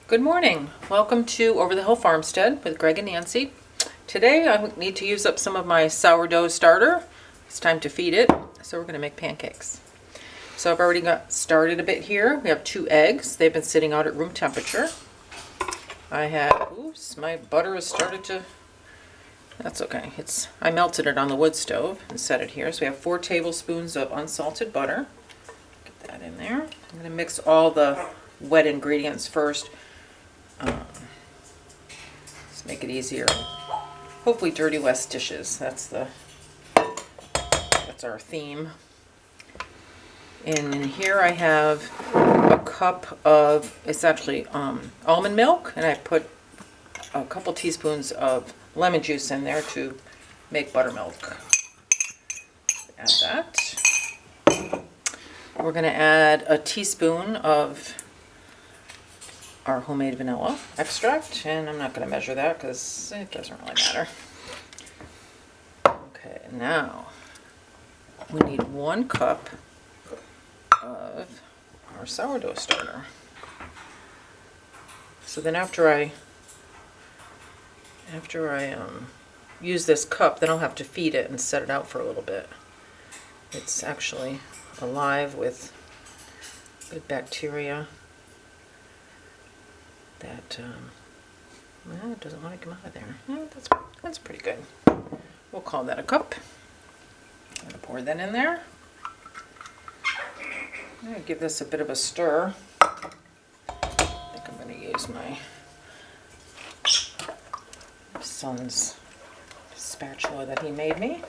Good morning. Welcome to Over the Hill Farmstead with Greg and Nancy. Today I need to use up some of my sourdough starter. It's time to feed it, so we're going to make pancakes. So I've already got started a bit here. We have 2 eggs. They've been sitting out at room temperature. I had, oops, my butter has started to, that's okay. I melted it on the wood stove and set it here. So we have 4 tablespoons of unsalted butter. Get that in there. I'm going to mix all the wet ingredients first. Just make it easier. Hopefully dirty less dishes. That's our theme. In here I have a cup of, it's actually almond milk, and I put a couple teaspoons of lemon juice in there to make buttermilk. Add that. We're going to add a teaspoon of our homemade vanilla extract, and I'm not going to measure that because it doesn't really matter. Okay, now we need 1 cup of our sourdough starter. So then after I use this cup, then I'll have to feed it and set it out for a little bit. It's actually alive with good bacteria that well, it doesn't want to come out of there. Yeah, that's pretty good. We'll call that a cup. I'm going to pour that in there. I'm going to give this a bit of a stir. I think I'm going to use my son's spatula that he made me.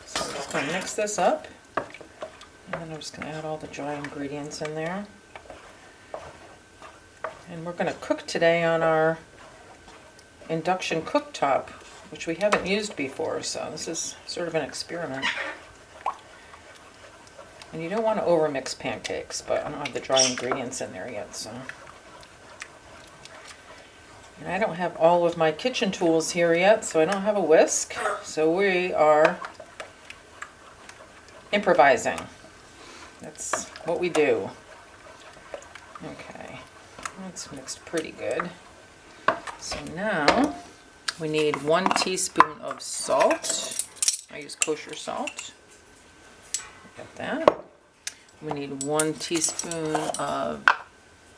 So I'm just going to mix this up, and then I'm just going to add all the dry ingredients in there. And we're going to cook today on our induction cooktop, which we haven't used before, so this is sort of an experiment. And you don't want to overmix pancakes, but I don't have the dry ingredients in there yet, so. And I don't have all of my kitchen tools here yet, so I don't have a whisk, so we are improvising. That's what we do. Okay. That's mixed pretty good. So now we need 1 teaspoon of salt. I use kosher salt. Got that. We need 1 teaspoon of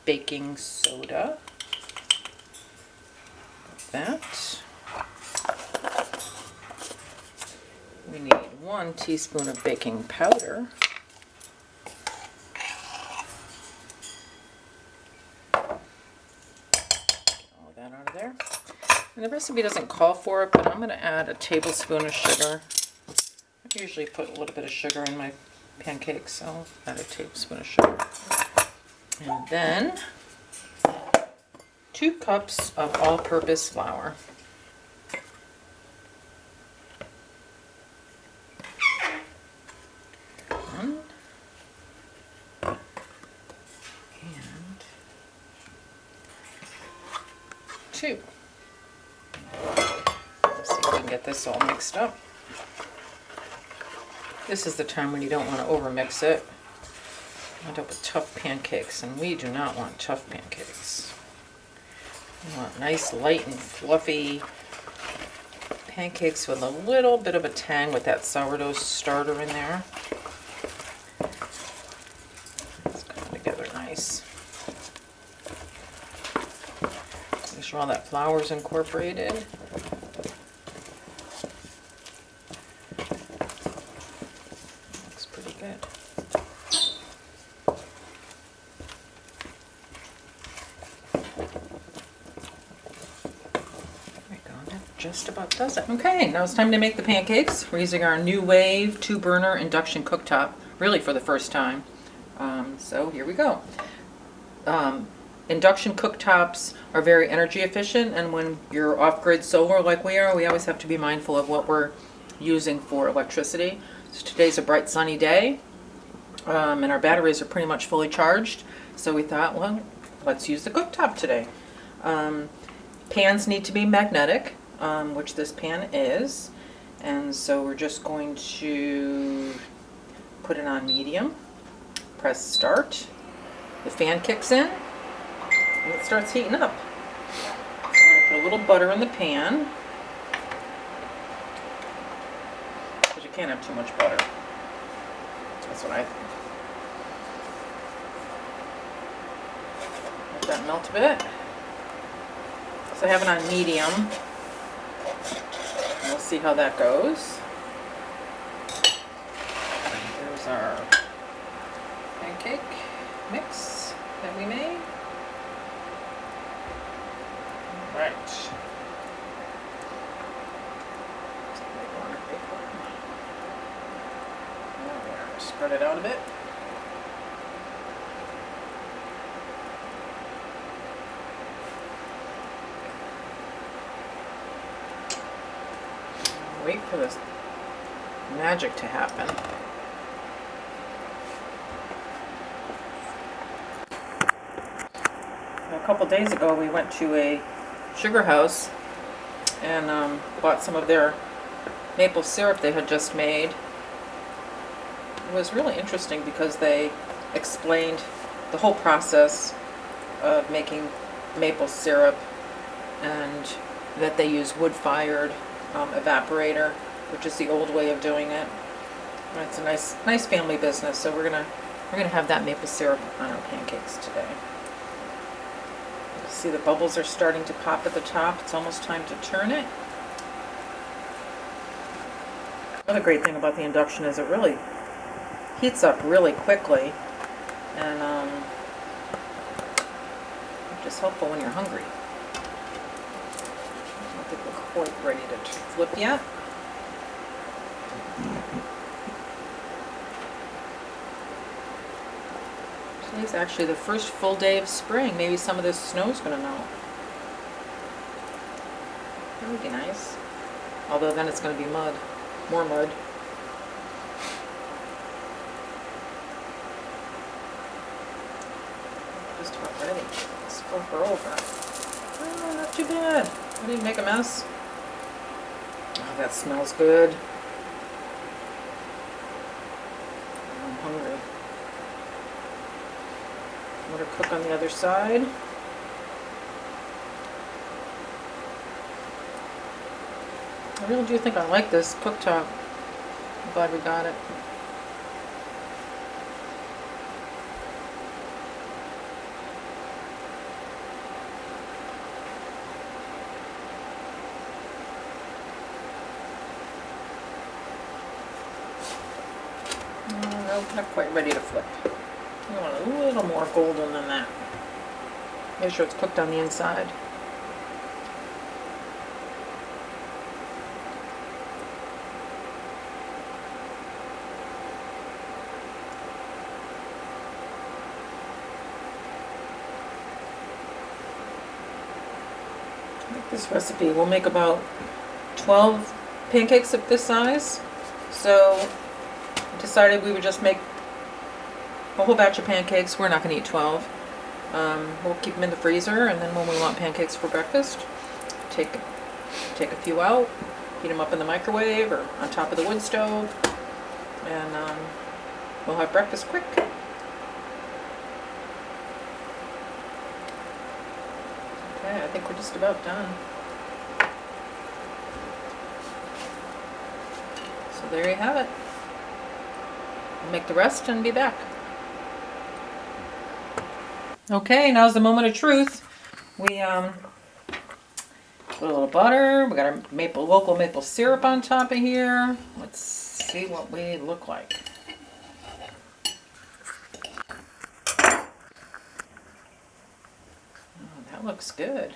baking soda. Got that. We need 1 teaspoon of baking powder. Out of there. And the recipe doesn't call for it, but I'm going to add a tablespoon of sugar. I usually put a little bit of sugar in my pancakes, so I'll add a tablespoon of sugar. And then 2 cups of all-purpose flour. One. And 2. Let's see if we can get this all mixed up. This is the time when you don't want to overmix it. End up with tough pancakes, and we do not want tough pancakes. We want nice, light, and fluffy pancakes with a little bit of a tang with that sourdough starter in there. It's coming together nice. Make sure all that flour's incorporated. Looks pretty good. There we go. That just about does it. Okay, now it's time to make the pancakes. We're using our Nuwave 2-burner induction cooktop, really for the first time. So here we go. Induction cooktops are very energy efficient, and when you're off-grid solar like we are, we always have to be mindful of what we're using for electricity. So today's a bright sunny day, and our batteries are pretty much fully charged, so we thought, well, let's use the cooktop today. Pans need to be magnetic, which this pan is, and so we're just going to put it on medium, press start, the fan kicks in, and it starts heating up. So I'm going to put a little butter in the pan, because you can't have too much butter. That's what I think. Let that melt a bit. So I have it on medium. And we'll see how that goes. Here's our pancake mix that we made. All right. There, spread it out a bit. Wait for this magic to happen. A couple days ago we went to a sugar house and bought some of their maple syrup they had just made. It was really interesting because they explained the whole process of making maple syrup, and that they use wood-fired evaporator, which is the old way of doing it. And it's a nice family business, so we're gonna have that maple syrup on our pancakes today. See, the bubbles are starting to pop at the top. It's almost time to turn it. Another great thing about the induction is it really heats up really quickly, and it's just helpful when you're hungry. I don't think we're quite ready to flip yet. Today's actually the first full day of spring. Maybe some of this snow's going to melt. That would be nice. Although then it's going to be mud. More mud. Just about ready. Let's flip her over. Oh, not too bad. I didn't make a mess. Oh, that smells good. I'm hungry. Let her cook on the other side. I really do think I like this cooktop. I'm glad we got it. No, not quite ready to flip. I want a little more golden than that. Make sure it's cooked on the inside. I think this recipe will make about 12 pancakes of this size. So I decided we would just make a whole batch of pancakes. We're not going to eat 12. We'll keep them in the freezer, and then when we want pancakes for breakfast, take a few out, heat them up in the microwave or on top of the wood stove, and we'll have breakfast quick. Okay, I think we're just about done. So there you have it. We'll make the rest and be back. Okay, now's the moment of truth. We put a little butter. We got our local maple syrup on top of here. Let's see what we look like. Oh, that looks good.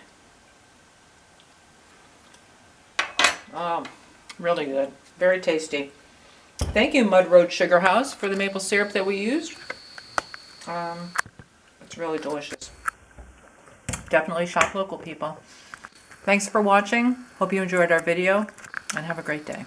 Oh, really good. Very tasty. Thank you, Mud Road Sugar House, for the maple syrup that we used. It's really delicious. Definitely shop local, people. Thanks for watching. Hope you enjoyed our video, and have a great day.